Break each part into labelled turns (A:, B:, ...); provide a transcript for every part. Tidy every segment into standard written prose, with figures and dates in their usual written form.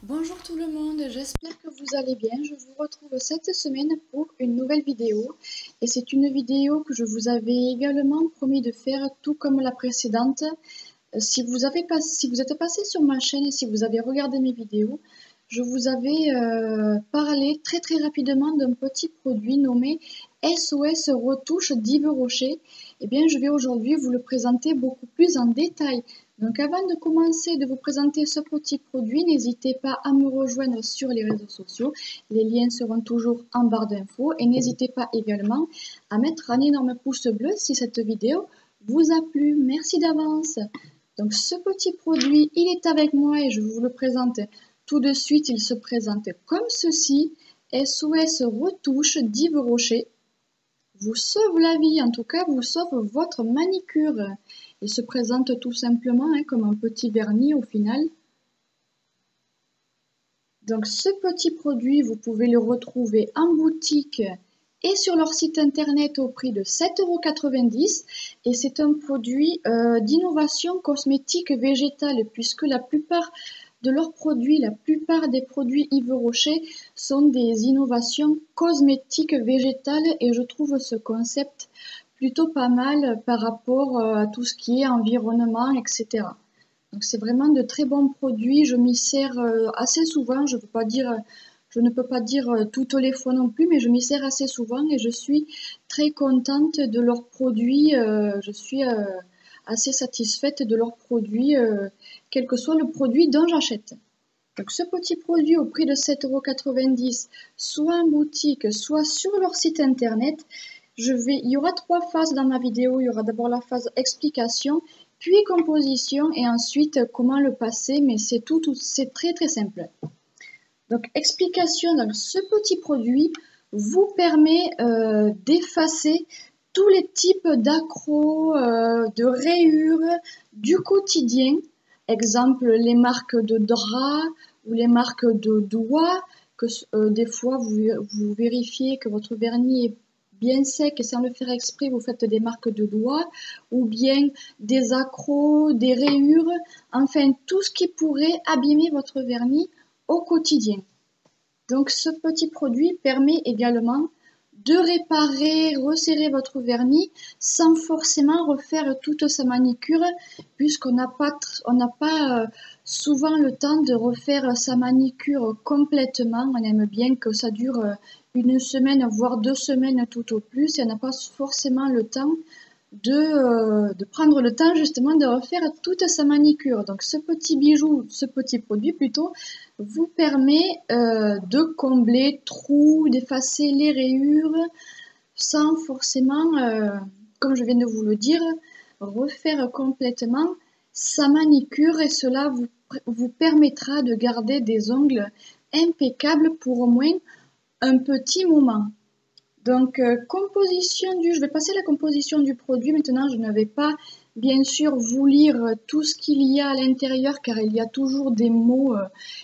A: Bonjour tout le monde, j'espère que vous allez bien. Je vous retrouve cette semaine pour une nouvelle vidéo. Et c'est une vidéo que je vous avais également promis de faire tout comme la précédente. Si vous êtes passé sur ma chaîne et si vous avez regardé mes vidéos, je vous avais parlé très rapidement d'un petit produit nommé SOS Retouche d'Yves Rocher. Eh bien, je vais aujourd'hui vous le présenter beaucoup plus en détail. Donc avant de commencer de vous présenter ce petit produit, n'hésitez pas à me rejoindre sur les réseaux sociaux. Les liens seront toujours en barre d'infos et n'hésitez pas également à mettre un énorme pouce bleu si cette vidéo vous a plu. Merci d'avance. Donc ce petit produit, il est avec moi et je vous le présente tout de suite. Il se présente comme ceci. SOS Retouche d'Yves Rocher vous sauve la vie, en tout cas vous sauve votre manicure. Il se présente tout simplement comme un petit vernis au final. Donc ce petit produit, vous pouvez le retrouver en boutique et sur leur site internet au prix de 7,90 € et c'est un produit d'innovation cosmétique végétale puisque la plupart de leurs produits, la plupart des produits Yves Rocher sont des innovations cosmétiques végétales et je trouve ce concept plutôt pas mal par rapport à tout ce qui est environnement, etc. Donc c'est vraiment de très bons produits, je m'y sers assez souvent, je ne peux pas dire toutes les fois non plus, mais je m'y sers assez souvent et je suis très contente de leurs produits, je suis assez satisfaite de leurs produits, quel que soit le produit dont j'achète. Donc ce petit produit au prix de 7,90 €, soit en boutique, soit sur leur site internet, il y aura 3 phases dans ma vidéo, il y aura d'abord la phase explication, puis composition et ensuite comment le passer, mais c'est c'est très simple. Donc explication, donc ce petit produit vous permet d'effacer tous les types d'accros, de rayures du quotidien. Exemple, les marques de draps ou les marques de doigts, que des fois vous vérifiez que votre vernis est bien sec et sans le faire exprès, vous faites des marques de doigts, ou bien des accros, des rayures, enfin tout ce qui pourrait abîmer votre vernis au quotidien. Donc ce petit produit permet également de réparer, resserrer votre vernis sans forcément refaire toute sa manicure puisqu'on n'a pas souvent le temps de refaire sa manicure complètement. On aime bien que ça dure une semaine voire 2 semaines tout au plus et on n'a pas forcément le temps de prendre le temps justement de refaire toute sa manicure. Donc ce petit bijou, ce petit produit plutôt, vous permet de combler trous, d'effacer les rayures sans forcément, comme je viens de vous le dire, refaire complètement sa manicure et cela vous permettra de garder des ongles impeccables pour au moins un petit moment. Donc, je vais passer à la composition du produit. Maintenant, je ne vais pas, bien sûr, vous lire tout ce qu'il y a à l'intérieur, car il y a toujours des mots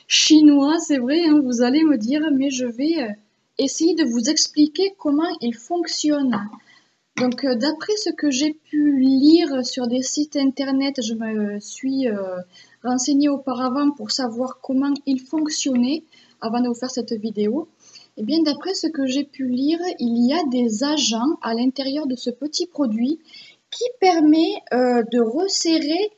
A: chinois, c'est vrai, hein, vous allez me dire, mais je vais essayer de vous expliquer comment il fonctionne. Donc, d'après ce que j'ai pu lire sur des sites internet, je me suis renseignée auparavant pour savoir comment il fonctionnait avant de vous faire cette vidéo. Eh bien, d'après ce que j'ai pu lire, il y a des agents à l'intérieur de ce petit produit qui permet de resserrer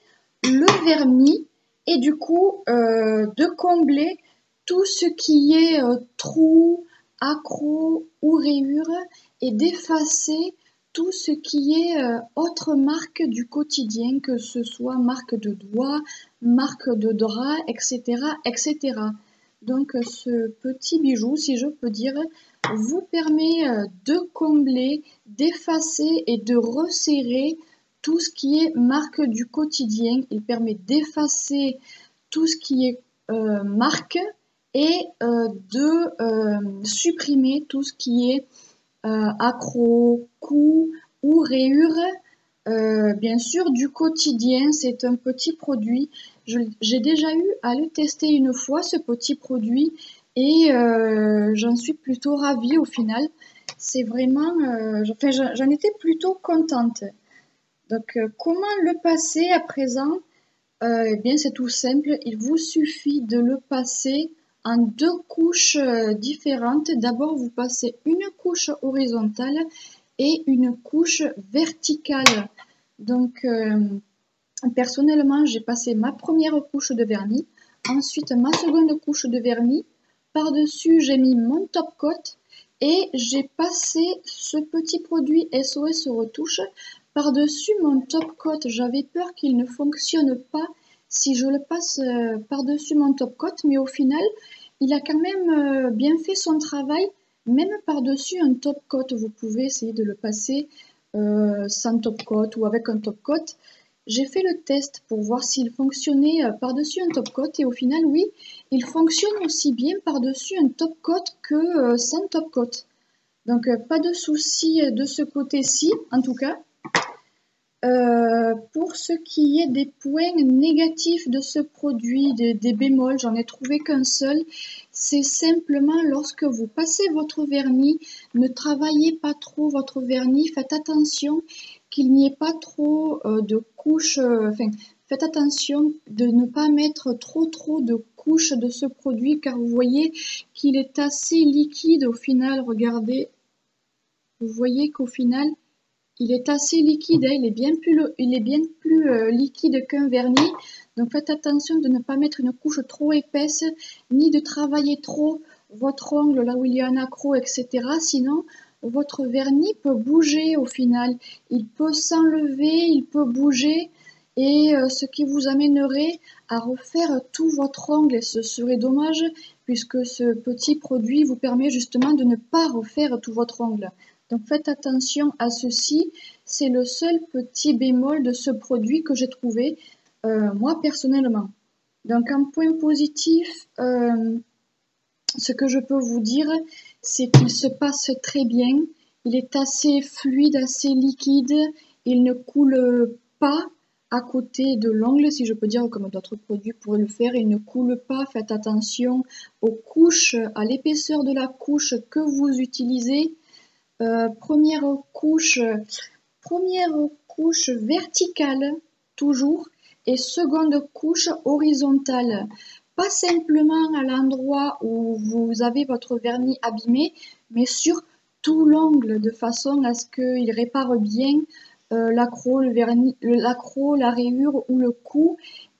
A: le vernis et du coup de combler tout ce qui est trous, accros ou rayures et d'effacer tout ce qui est autre marque du quotidien, que ce soit marque de doigts, marque de drap, etc., etc. Donc ce petit bijou, si je peux dire, vous permet de combler, d'effacer et de resserrer tout ce qui est marque du quotidien. Il permet d'effacer tout ce qui est marque et de supprimer tout ce qui est accro, coup ou rayures. Bien sûr, du quotidien, c'est un petit produit. J'ai déjà eu à le tester une fois, ce petit produit, et j'en suis plutôt ravie au final. C'est vraiment, j'en étais plutôt contente. Donc, comment le passer à présent Eh bien, c'est tout simple. Il vous suffit de le passer en deux couches différentes. D'abord, vous passez une couche horizontale et une couche verticale. Donc, personnellement, j'ai passé ma première couche de vernis, ensuite ma seconde couche de vernis. Par-dessus, j'ai mis mon top coat et j'ai passé ce petit produit SOS Retouche par-dessus mon top coat. J'avais peur qu'il ne fonctionne pas si je le passe par-dessus mon top coat, mais au final, il a quand même bien fait son travail, même par-dessus un top coat. Vous pouvez essayer de le passer sans top coat ou avec un top coat. J'ai fait le test pour voir s'il fonctionnait par-dessus un top coat et au final, oui, il fonctionne aussi bien par-dessus un top coat que sans top coat. Donc, pas de souci de ce côté-ci, en tout cas. Pour ce qui est des points négatifs de ce produit, des bémols, j'en ai trouvé qu'un seul. C'est simplement lorsque vous passez votre vernis, ne travaillez pas trop votre vernis, faites attention qu'il n'y ait pas trop de couches, faites attention de ne pas mettre trop de couches de ce produit car vous voyez qu'il est assez liquide au final, regardez, vous voyez qu'au final, il est assez liquide, hein, il est bien plus liquide qu'un vernis. Donc faites attention de ne pas mettre une couche trop épaisse, ni de travailler trop votre ongle là où il y a un accroc, etc. Sinon, votre vernis peut bouger au final. Il peut s'enlever, il peut bouger, et ce qui vous amènerait à refaire tout votre ongle. Et ce serait dommage, puisque ce petit produit vous permet justement de ne pas refaire tout votre ongle. Donc faites attention à ceci, c'est le seul petit bémol de ce produit que j'ai trouvé, moi personnellement. Donc en point positif, ce que je peux vous dire, c'est qu'il se passe très bien, il est assez fluide, assez liquide, il ne coule pas à côté de l'ongle, si je peux dire, comme d'autres produits pourraient le faire, il ne coule pas, faites attention aux couches, à l'épaisseur de la couche que vous utilisez. Première couche verticale toujours et seconde couche horizontale. Pas simplement à l'endroit où vous avez votre vernis abîmé, mais sur tout l'ongle de façon à ce qu'il répare bien l'accroc, la rayure ou le coup.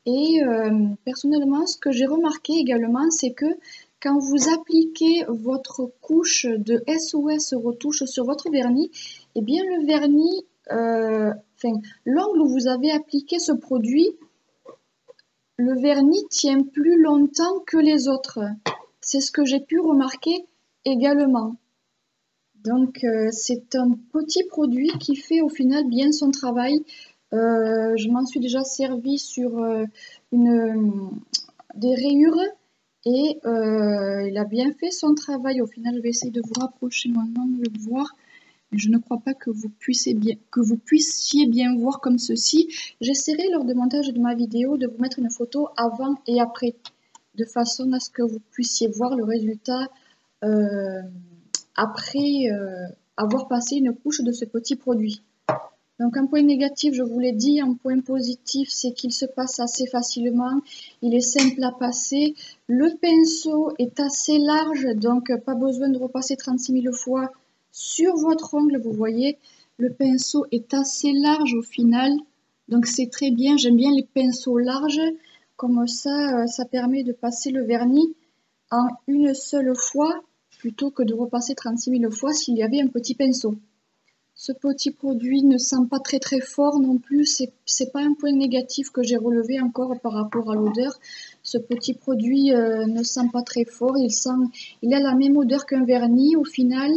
A: Et personnellement, ce que j'ai remarqué également, c'est que quand vous appliquez votre couche de SOS Retouche sur votre vernis, eh bien le vernis, l'ongle où vous avez appliqué ce produit, le vernis tient plus longtemps que les autres. C'est ce que j'ai pu remarquer également. Donc c'est un petit produit qui fait au final bien son travail. Je m'en suis déjà servi sur des rayures. Et il a bien fait son travail. Au final, je vais essayer de vous rapprocher maintenant, de le voir. Mais je ne crois pas que vous puissiez bien voir comme ceci. J'essaierai lors du montage de ma vidéo de vous mettre une photo avant et après, de façon à ce que vous puissiez voir le résultat après avoir passé une couche de ce petit produit. Donc un point négatif, je vous l'ai dit, un point positif, c'est qu'il se passe assez facilement, il est simple à passer. Le pinceau est assez large, donc pas besoin de repasser 36 000 fois sur votre ongle, vous voyez. Le pinceau est assez large au final, donc c'est très bien, j'aime bien les pinceaux larges, comme ça, ça permet de passer le vernis en une seule fois, plutôt que de repasser 36 000 fois s'il y avait un petit pinceau. Ce petit produit ne sent pas très fort non plus, c'est pas un point négatif que j'ai relevé encore par rapport à l'odeur. Ce petit produit ne sent pas très fort, il a la même odeur qu'un vernis au final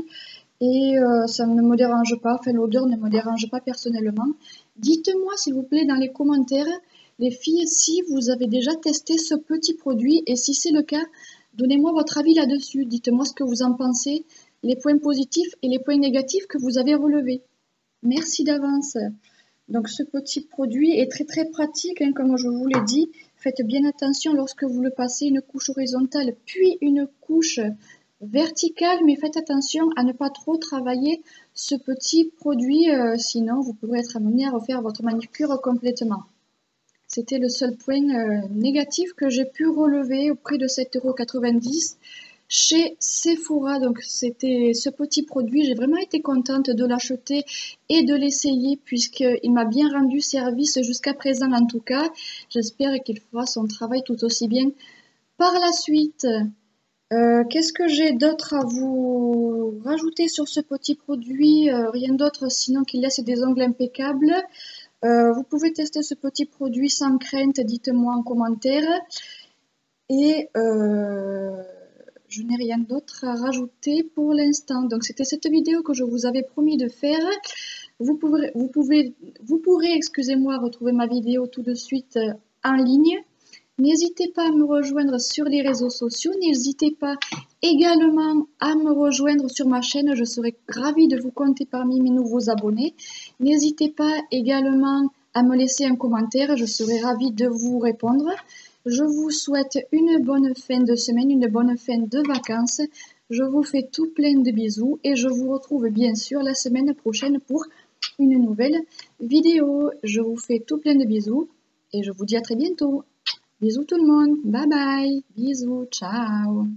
A: et ça ne me dérange pas, enfin l'odeur ne me dérange pas personnellement. Dites-moi s'il vous plaît dans les commentaires, les filles, si vous avez déjà testé ce petit produit et si c'est le cas, donnez-moi votre avis là-dessus, dites-moi ce que vous en pensez, les points positifs et les points négatifs que vous avez relevés. Merci d'avance. Donc ce petit produit est très pratique, hein, comme je vous l'ai dit. Faites bien attention lorsque vous le passez, une couche horizontale puis une couche verticale, mais faites attention à ne pas trop travailler ce petit produit, sinon vous pourrez être amené à refaire votre manucure complètement. C'était le seul point négatif que j'ai pu relever au prix de 7,90 € chez Sephora. Donc c'était ce petit produit, j'ai vraiment été contente de l'acheter et de l'essayer puisqu'il m'a bien rendu service jusqu'à présent en tout cas. J'espère qu'il fera son travail tout aussi bien par la suite. Qu'est-ce que j'ai d'autre à vous rajouter sur ce petit produit? Rien d'autre sinon qu'il laisse des ongles impeccables. Vous pouvez tester ce petit produit sans crainte, dites-moi en commentaire. Et je n'ai rien d'autre à rajouter pour l'instant. Donc c'était cette vidéo que je vous avais promis de faire. Vous pourrez, excusez-moi, retrouver ma vidéo tout de suite en ligne. N'hésitez pas à me rejoindre sur les réseaux sociaux. N'hésitez pas également à me rejoindre sur ma chaîne. Je serai ravie de vous compter parmi mes nouveaux abonnés. N'hésitez pas également à me laisser un commentaire. Je serai ravie de vous répondre. Je vous souhaite une bonne fin de semaine, une bonne fin de vacances. Je vous fais tout plein de bisous et je vous retrouve bien sûr la semaine prochaine pour une nouvelle vidéo. Je vous fais tout plein de bisous et je vous dis à très bientôt. Bisous tout le monde, bye bye, bisous, ciao.